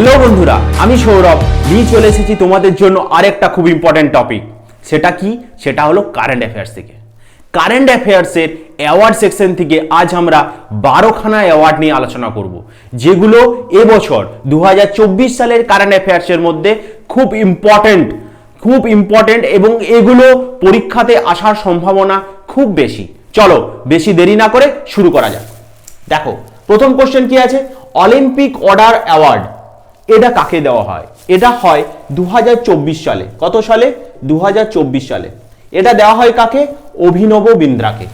Hello বন্ধুরা, আমি সৌরভ নিয়ে চলে এসেছি তোমাদের জন্য আরেকটা খুব ইম্পর্টেন্ট টপিক। সেটা কি? সেটা হলো কারেন্ট অ্যাফেয়ার্স থেকে। কারেন্ট অ্যাফেয়ার্সের অ্যাওয়ার্ড সেকশন থেকে আজ আমরা 12খানা অ্যাওয়ার্ড নিয়ে আলোচনা করব, যেগুলো এবছর 2024 সালের কারেন্ট অ্যাফেয়ার্সের মধ্যে খুব ইম্পর্টেন্ট এবং এগুলো পরীক্ষাতে আসার সম্ভাবনা খুব বেশি। চলো বেশি দেরি না করে শুরু করা যাক। দেখো, প্রথম কোশ্চেন কি আছে? অলিম্পিক অর্ডার অ্যাওয়ার্ড এটা কাকে দেওয়া হয়? এটা হয় 2024 সালে। কত সালে? 2024 সালে। এটা দেওয়া হয় কাকে? অভিনব বিন্দ্রাকে।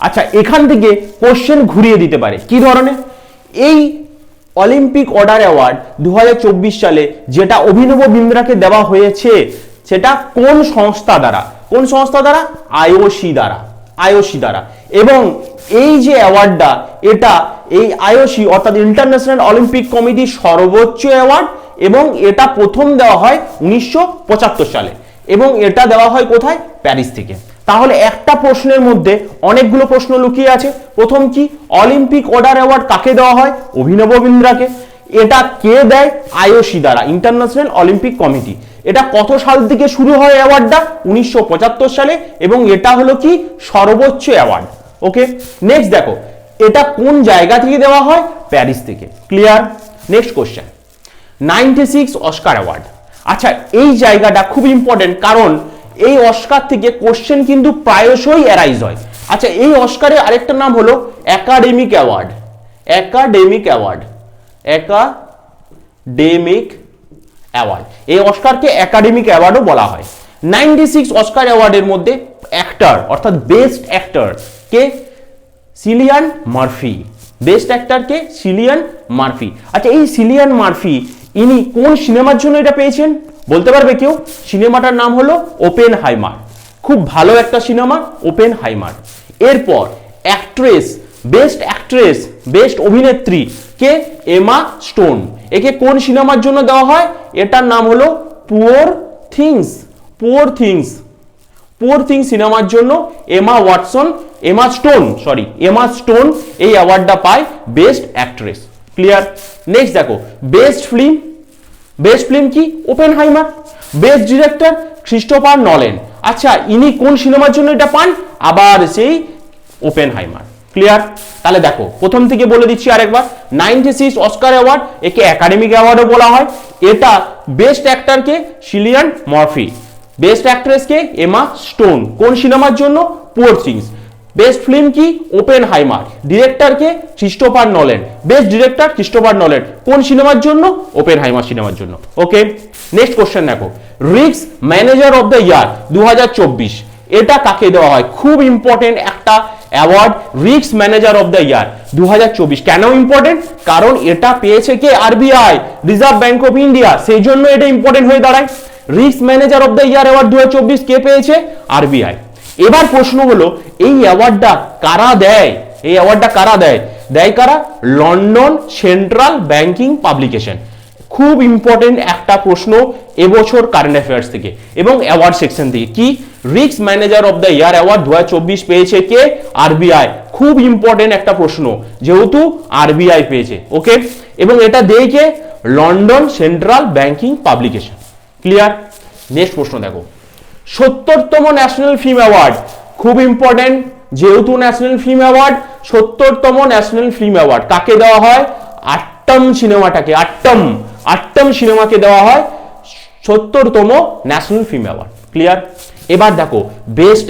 আচ্ছা, এখান থেকে কোশ্চেন ঘুরিয়ে দিতে পারে। কি ধরনের? এই অলিম্পিক অর্ডার অ্যাওয়ার্ড 2024 সালে যেটা অভিনব বিন্দ্রাকে দেওয়া হয়েছে, সেটা কোন সংস্থা দ্বারা? কোন সংস্থা দ্বারা? আইওসি দ্বারা। এবং এই যে অ্যাওয়ার্ডটা, এটা এই আইওসি অর্থাৎ ইন্টারন্যাশনাল অলিম্পিক কমিটির সর্বোচ্চ অ্যাওয়ার্ড এবং এটা প্রথম দেওয়া হয় 1975 সালে এবং এটা দেওয়া হয় কোথায়? প্যারিস থেকে। তাহলে একটা প্রশ্নের মধ্যে অনেকগুলো প্রশ্ন লুকিয়ে আছে। প্রথম কি? অলিম্পিক অর্ডার অ্যাওয়ার্ড কাকে দেওয়া হয়? অভিনব বিন্দ্রাকে। এটা কে দেয়? আইওসি দ্বারা, ইন্টারন্যাশনাল অলিম্পিক কমিটি। এটা কত সাল থেকে শুরু হয় অ্যাওয়ার্ডটা? 1975 সালে এবং এটা হলো কি? সর্বোচ্চ অ্যাওয়ার্ড। ওকে, নেক্সট দেখো, এটা কোন জায়গা থেকে দেওয়া হয়? প্যারিস থেকে। Clear? Next question, 96 Oscar award. আচ্ছা, এই জায়গাটা খুব ইম্পর্টেন্ট, কারণ এই অস্কার থেকে কোশ্চেন কিন্তু প্রায়শই অ্যারাইজ হয়। আচ্ছা, এই অস্কারের আরেকটা নাম হলো একাডেমিক অ্যাওয়ার্ড। এই অস্কারকে একাডেমিক অ্যাওয়ার্ডও বলা হয়। 96 অস্কার অ্যাওয়ার্ডের মধ্যে অ্যাক্টর অর্থাৎ বেস্ট অ্যাক্টর কে? Cillian Murphy. বেস্ট অ্যাক্টর কে? Cillian Murphy. আচ্ছা, এই সিলিয়ান মার্ফি ইনি কোন সিনেমার জন্য এটা পেয়েছেন? বলতে পারবে কেউ? সিনেমাটার নাম হলো ওপেনহাইমার। খুব ভালো একটা সিনেমা ওপেনহাইমার। এরপর অ্যাক্ট্রেস, বেস্ট অভিনেত্রী কে? এমা স্টোন। একে কোন সিনেমার জন্য দেওয়া হয়? এটার নাম হলো পুওর থিংস সিনেমার জন্য এমা স্টোন এই অ্যাওয়ার্ডটা পায় বেস্ট অ্যাক্ট্রেস। ক্লিয়ার? নেক্সট দেখো, বেস্ট ফিল্ম কি? ওপেনহাইমার। বেস্ট ডিরেক্টর ক্রিস্টোফার নলেন। আচ্ছা, ইনি কোন সিনেমার জন্য এটা পান? আবার সেই ওপেনহাইমার। ক্লিয়ার? তাহলে দেখো, প্রথম থেকে বলে দিচ্ছি আরেকবার, 96 অস্কার অ্যাওয়ার্ড, একে একাডেমিক অ্যাওয়ার্ডও বলা হয়। এটা বেস্ট অ্যাক্টরকে সিলিয়ান মার্ফি, বেস্ট অ্যাক্ট্রেসকে এমা স্টোন। কোন সিনেমার জন্য? Poor things. বেস্ট ফিল্ম কি? ওপেনহাইমার। ডিরেক্টরকে Christopher Nolan, best director Christopher Nolan. কোন সিনেমার জন্য? ওপেনহাইমার সিনেমার জন্য। ওকে, নেক্সট কোশ্চেন দেখো, risk manager of the year 2024 এটা কাকে দেওয়া হয়? খুব ইম্পর্টেন্ট একটা award, risk manager of the year 2024। কেন ইম্পর্টেন্ট? কারণ এটা পেয়েছে কে? RBI, reserve bank of India. সেই জন্য এটা ইম্পর্টেন্ট হয়ে দাঁড়ায়। Risk manager of the year award 2024 কে পেয়েছে? আরবিআই। এবার প্রশ্ন হলো, এই অ্যাওয়ার্ডটা কারা দেয়? দেয় কারা? London central banking publication. খুব ইম্পর্টেন্ট একটা প্রশ্ন এবছর কারেন্ট অ্যাফেয়ার্স থেকে এবং অ্যাওয়ার্ড সেকশন থেকে। কি? Risk manager of the year award 2024 পেয়েছে কে? আরবিআই। খুব ইম্পর্টেন্ট একটা প্রশ্ন, যেহেতু আরবিআই পেয়েছে। ওকে, এবং এটা দেয় কে? London central banking publication. Clear? Next প্রশ্ন দেখো, 70তম ন্যাশনাল ফিল্ম অ্যাওয়ার্ড। খুব ইম্পর্টেন্ট, যেহেতু ন্যাশনাল ফিল্ম অ্যাওয়ার্ড, 70তম ন্যাশনাল ফিল্ম অ্যাওয়ার্ড কাকে দেওয়া হয়? আট্টম সিনেমাকে দেওয়া হয় 70তম ন্যাশনাল ফিল্ম অ্যাওয়ার্ড। ক্লিয়ার? এবার দেখো, বেস্ট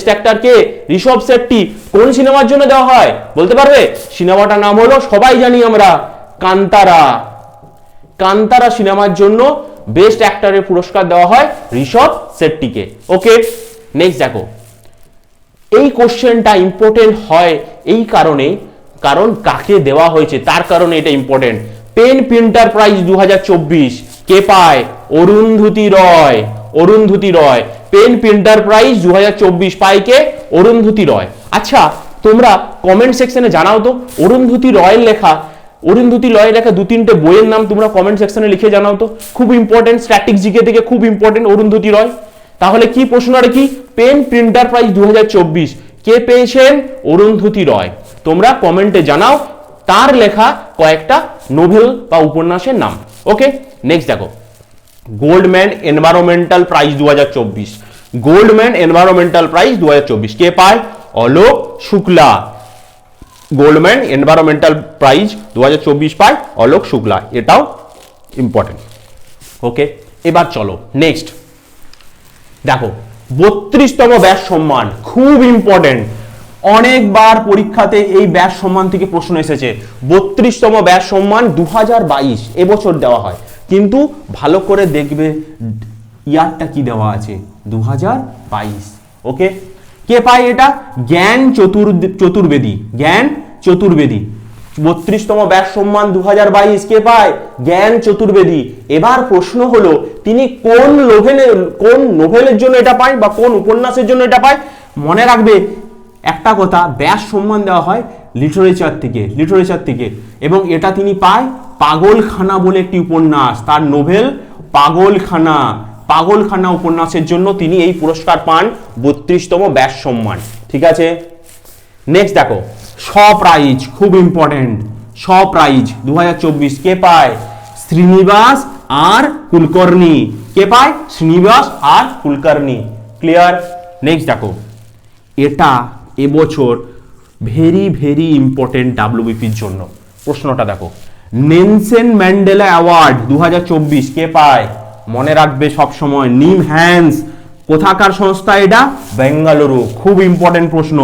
অ্যাক্টর কে? ঋষভ শেট্টি। কোন সিনেমার জন্য দেওয়া হয়? বলতে পারবে? সিনেমাটার নাম হলো, সবাই জানি আমরা, কান্তারা সিনেমার জন্য বেস্ট অ্যাক্টরের পুরস্কার দেওয়া হয় ঋষভ শেট্টিকে। ওকে, নেক্সট দেখো, এই কোশ্চেনটা ইম্পর্টেন্ট হয় এই কারণ কাকে দেওয়া হয়েছে তার কারণে এটা ইম্পর্টেন্ট। পেন প্রিন্টার প্রাইজ 2024 কে পায়? অরুন্ধতী রয়। পেন প্রিন্টার প্রাইজ 2024 পায় কে? অরুন্ধতী রয়। আচ্ছা, তোমরা কমেন্ট সেকশনে জানাও তো, অরুন্ধতী রয়ের লেখা 2-3টে বইয়ের নাম তোমরা কমেন্ট সেকশনে লিখে জানাও তো। খুব ইম্পর্টেন্ট, স্ট্যাটিক জিকে থেকে খুব ইম্পর্টেন্ট অরুন্ধতী রয়। তাহলে কি প্রশ্নটা কি? পেন প্রিন্টার প্রাইজ 2024 কে পেয়েছেন? অরুন্ধতী রয়। তোমরা কমেন্টে জানাও, তার লেখা কয়েকটা নোভেল বা উপন্যাসের নাম। ওকে, নেক্সট দেখো, Goldman environmental prize 2024, Goldman environmental prize 2024 কে পায়? Alok Shukla. Goldman environmental prize 2024 পায় অলোক শুক্লা, এটাও ইম্পর্টেন্ট। ওকে, এবার চলো নেক্সট দেখো, 32তম ব্যাস সম্মান, খুব ইম্পর্টেন্ট। অনেকবার পরীক্ষাতে এই ব্যাস সম্মান থেকে প্রশ্ন এসেছে। 32তম ব্যাস সম্মান 2022 এবছর দেওয়া হয়, কিন্তু ভালো করে দেখবে ইয়ারটা কি দেওয়া আছে, 2022। ওকে, কে পায় এটা? জ্ঞান চতুর্বেদী, জ্ঞান চতুর্বেদী। 32তম ব্যাস সম্মান 2022 কে পায়? জ্ঞান চতুর্বেদী। এবার প্রশ্ন হলো তিনি কোন নোভেলের জন্য এটা পায় বা কোন উপন্যাসের জন্য এটা পায়? মনে রাখবে একটা কথা, ব্যাস সম্মান দেওয়া হয় লিটারেচার থেকে, এবং এটা তিনি পায় পাগলখানা বলে একটি উপন্যাস, তার নোভেল পাগলখানা উপন্যাসের জন্য তিনি এই পুরস্কার পান, 32তম ব্যাস সম্মান। ঠিক আছে, নেক্সট দেখো, প্রাইজ, খুব ইম্পর্টেন্ট। প্রাইজ 2024 কে পায়? শ্রীনিবাস আর কুলকর্ণী। কে পায়? শ্রীনিবাস আর কুলকর্ণী। ক্লিয়ার? নেক্সট দেখো, এটা এবছর ভেরি ভেরি ইম্পর্টেন্ট ডাব্লিউবিপির জন্য। প্রশ্নটা দেখো, নেলসন ম্যান্ডেলা অ্যাওয়ার্ড 2024 কে পায়? মনে রাখবে সবসময়, নিম হ্যান্স। কোথাকার সংস্থা এটা? বেঙ্গালুরু। খুব ইম্পর্টেন্ট প্রশ্ন,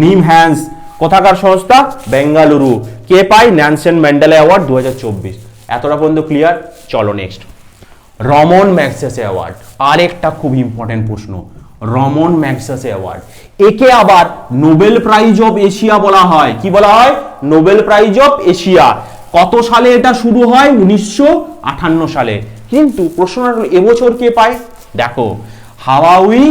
নিম হ্যান্স কোথাকার সংস্থা? বেঙ্গালুরু। কে পায় নেলসন ম্যান্ডেলা অ্যাওয়ার্ড 2024? এতটা পর্যন্ত ক্লিয়ার? চলো নেক্সট, রমন ম্যাগসেসে অ্যাওয়ার্ড, আরেকটা খুব ইম্পর্টেন্ট প্রশ্ন। রমন ম্যাগসেসে অ্যাওয়ার্ড, একে আবার নোবেল প্রাইজ অফ এশিয়া বলা হয়। কি বলা হয়? Nobel prize of Asia. কত সালে এটা শুরু হয়? 1958 সালে। কিন্তু প্রশ্নটা হলো এবছর কে পায়? দেখো, হাওয়াই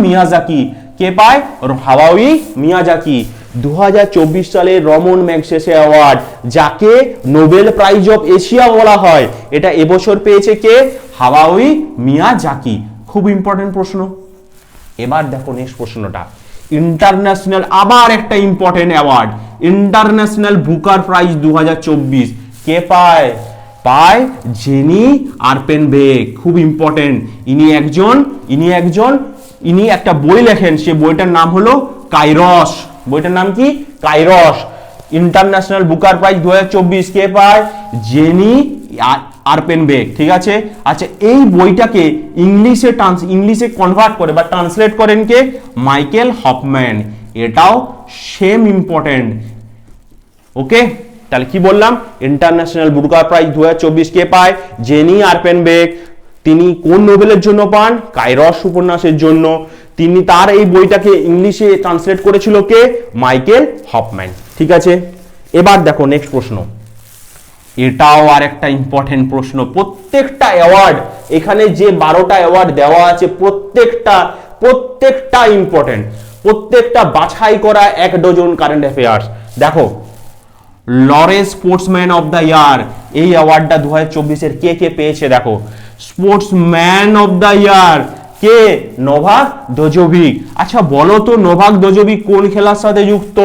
মিয়াজাকি। কে পায়? হাওয়াই মিয়াজাকি। 2024 সালে রমন ম্যাগসেসে অ্যাওয়ার্ড, যাকে নোবেল প্রাইজ অফ এশিয়া বলা হয়, এটা এবছর পেয়েছে কে? হাওয়াই মিয়াজাকি। খুব ইম্পর্টেন্ট প্রশ্ন। এবার দেখো নেক্সট প্রশ্নটা, ইন্টারন্যাশনাল, আবার একটা important award, international Booker prize 2024 কে পায়? পায় জেনি আর্পেনবেক। খুব ইম্পর্টেন্ট। ইনি একটা বই লেখেন, সে বইটার নাম হলো কাইরস। বইটার নাম কি? কাইরস। ইন্টারন্যাশনাল বুকার প্রাইজ 2024 কে পায়? জেনি আর্পেনবেক। ঠিক আছে, আচ্ছা, এই বইটাকে ইংলিশে কনভার্ট করে বা ট্রান্সলেট করেন কে? Michael Hofmann. এটাও সেম ইম্পর্টেন্ট। ওকে, তাহলে কি বললাম? ইন্টারন্যাশনাল বুকার প্রাইজ 2024 কে পায়? Jenny Erpenbeck. তিনি কোন নোবেলের জন্য পান? কাইরস উপন্যাসের জন্য। তার এই বইটাকে ইংলিশে ট্রান্সলেট করেছিল কে? Michael Hofmann. ঠিক আছে, এবার দেখো নেক্সট প্রশ্ন, এটাও আর একটা ইম্পর্টেন্ট প্রশ্ন। প্রত্যেকটা অ্যাওয়ার্ড, এখানে যে 12টা অ্যাওয়ার্ড দেওয়া আছে, প্রত্যেকটা ইম্পর্টেন্ট, প্রত্যেকটা বাছাই করা 1 ডজন কারেন্ট অ্যাফেয়ার্স। দেখো, Laureus sportsman of the year, এই অ্যাওয়ার্ডটা 2024 কে পেয়েছে? দেখো, স্পোর্টসম্যান অফ দ্য ইয়ার কে? নোভাক জোকোভিচ। আচ্ছা বলো তো, নোভাক জোকোভিচ কোন খেলার সাথে যুক্ত?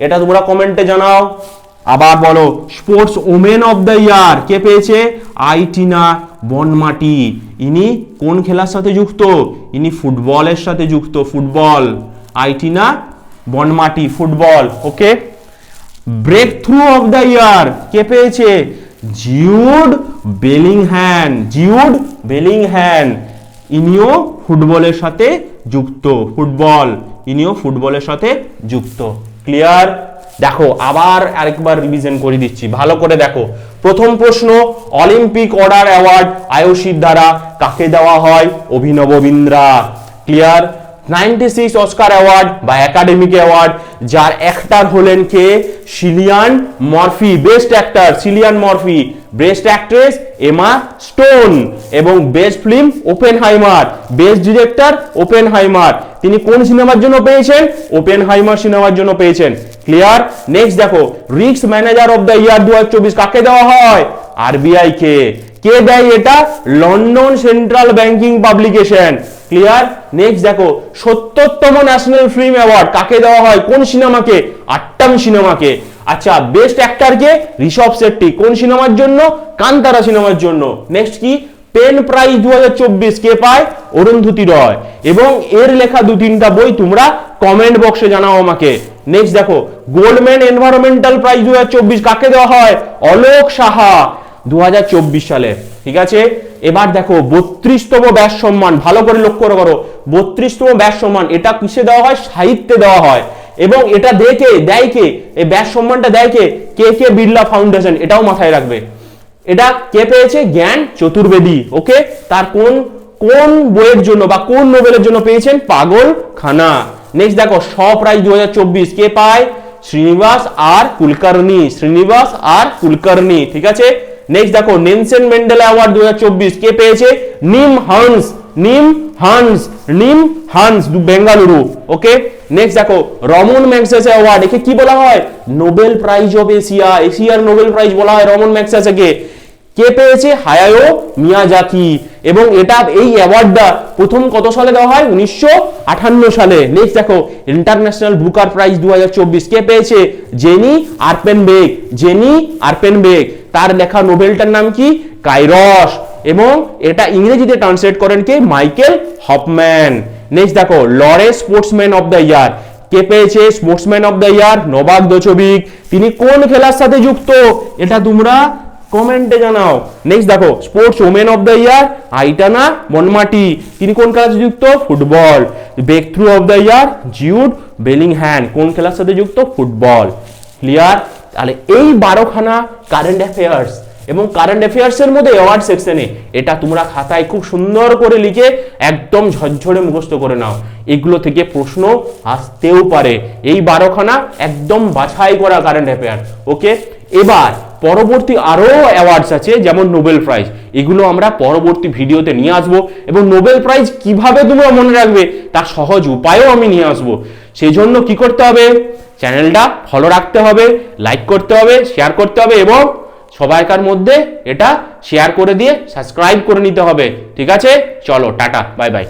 এটা তোমরা কমেন্টে জানাও। আবার বলো, sports women of the year কে পেয়েছে? আইটিনা বনমাটি। ইনি কোন খেলার সাথে যুক্ত? ইনি ফুটবলের সাথে যুক্ত, football. Aitana Bonmati, football. Okay, breakthrough of the year কে পেয়েছে? Jude Bellingham. ইনিও ফুটবলের সাথে যুক্ত। ক্লিয়ার? দেখো, আবার আরেকবার রিভিশন করে দিচ্ছি, ভালো করে দেখো। প্রথম প্রশ্ন, অলিম্পিক অর্ডার অ্যাওয়ার্ড আয়ুষীর দ্বারা কাকে দেওয়া হয়? Abhinav Bindra. Clear? 96 Oscar award বা একাডেমিক অ্যাওয়ার্ড, যার অ্যাক্টর হলেন কে? Cillian Murphy. Best actor Cillian Murphy, best actress Emma Stone, এবং best film Oppenheimer, best director Oppenheimer. তিনি কোন সিনেমার জন্য পেয়েছেন? ওপেনহাইমার সিনেমার জন্য পেয়েছেন। ক্লিয়ার? নেক্সট দেখো, risk manager of the year 2024 কাকে দেওয়া হয়? আরবিআই কে। কে দেয় এটা? London central banking publication. Clear. Next দেখো 70তম ন্যাশনাল ফিল্ম অ্যাওয়ার্ড কাকে দেওয়া হয়, কোন সিনেমাকে, আট্টাম সিনেমাকে। আচ্ছা বেস্ট অ্যাক্টরকে ঋষভ শেট্টি, কোন সিনেমার জন্য, কান্তারা সিনেমার জন্য। নেক্সট কি, পেন প্রাইজ 2024 কে পায়, অরুন্ধতী রয়। এবং এর লেখা 2-3টা বই তোমরা কমেন্ট বক্সে জানাও আমাকে। নেক্সট দেখো গোল্ডম্যান এনভায়রনমেন্টাল প্রাইজ 2024 কাকে দেওয়া হয়, অলোক সাহা 2024 সালে, ঠিক আছে। এবার দেখো 32তম ব্যাস সম্মান, ভালো করে লক্ষ্য করো, 32তম ব্যাস সম্মান এটা কিসে দেওয়া হয়, সাহিত্যে দেওয়া হয়। এবং এটা দেয় কে, এই ব্যাস সম্মানটা দেয় কে, কে কে বিড়লা ফাউন্ডেশন, এটাও মাথায় রাখবে। এটা কে পেয়েছে, জ্ঞান চতুর্বেদী, ওকে। তার কোন কোন বইয়ের জন্য বা কোন নোবেলের জন্য পেয়েছেন, পাগল খানা। নেক্সট দেখো শ প্রাইজ 2024 কে পায়, শ্রীনিবাস আর কুলকার্নি, শ্রীনিবাস আর কুলকার্নি, ঠিক আছে। নেক্সট দেখো নেলসন ম্যান্ডেলা অ্যাওয়ার্ড 2024 কে পেয়েছে, নিম হান্স, নিম হান্স, নিম হান্স বেঙ্গালুরু, ওকে। নেক্সট দেখো রমন ম্যাগসেসে অ্যাওয়ার্ড, একে কি বলা হয়, নোবেল প্রাইজ অফ এশিয়া, এশিয়ার নোবেল প্রাইজ বলা হয় রমন ম্যাগসেসেকে। কে পেয়েছে, হায়াও মিয়াজাকি। এবং এটা এই অ্যাওয়ার্ডটা প্রথম কত সালে দেওয়া হয়, 1958 সালে। নেক্সট দেখো ইন্টারন্যাশনাল বুকার প্রাইজ 2024 কে পেয়েছে, জেনি আর্পেনবেক, জেনি আর্পেনবেক। তার লেখা নোবেলটার নাম কি, কাইরস। এবং এটা ইংরেজিতে ট্রান্সলেট করেন কে, মাইকেল হফম্যান। নেক্সট দেখো Laureus sportsman of the year কে পেয়েছে, sportsman of the year Novak জোকোভিচ। তিনি কোন খেলার সাথে যুক্ত, এটা তোমরা কমেন্টে জানাও। নেক্সট দেখো sports women of the year Aitana Bonmati, তিনি কোন খেলার সাথে যুক্ত, football. Breakthrough of the year Jude Bellingham, কোন খেলার সাথে যুক্ত, ফুটবল। ক্লিয়ার। তাহলে এই 12খানা কারেন্ট অ্যাফেয়ার্স, এবং কারেন্ট অ্যাফেয়ার্স এর মধ্যে অ্যাওয়ার্ড সেকশনে এটা তোমরা খাতায় খুব সুন্দর করে লিখে একদম ঝরঝরে মুখস্থ করে নাও। এগুলো থেকে প্রশ্ন আসতেও পারে। এই 12খানা একদম বাছাই করা কারেন্ট অ্যাফেয়ার, ওকে। এবার পরবর্তী আরো অ্যাওয়ার্ডস আছে, যেমন নোবেল প্রাইজ, এগুলো আমরা পরবর্তী ভিডিওতে নিয়ে আসবো। এবং নোবেল প্রাইজ কিভাবে তোমরা মনে রাখবে তার সহজ উপায়ও আমি নিয়ে আসবো। সেই জন্য কি করতে হবে, চ্যানেলটা ফলো রাখতে হবে, লাইক করতে হবে, শেয়ার করতে হবে, এবং সবাইকার মধ্যে এটা শেয়ার করে দিয়ে সাবস্ক্রাইব করে নিতে হবে, ঠিক আছে। চলো টাটা, বাই বাই।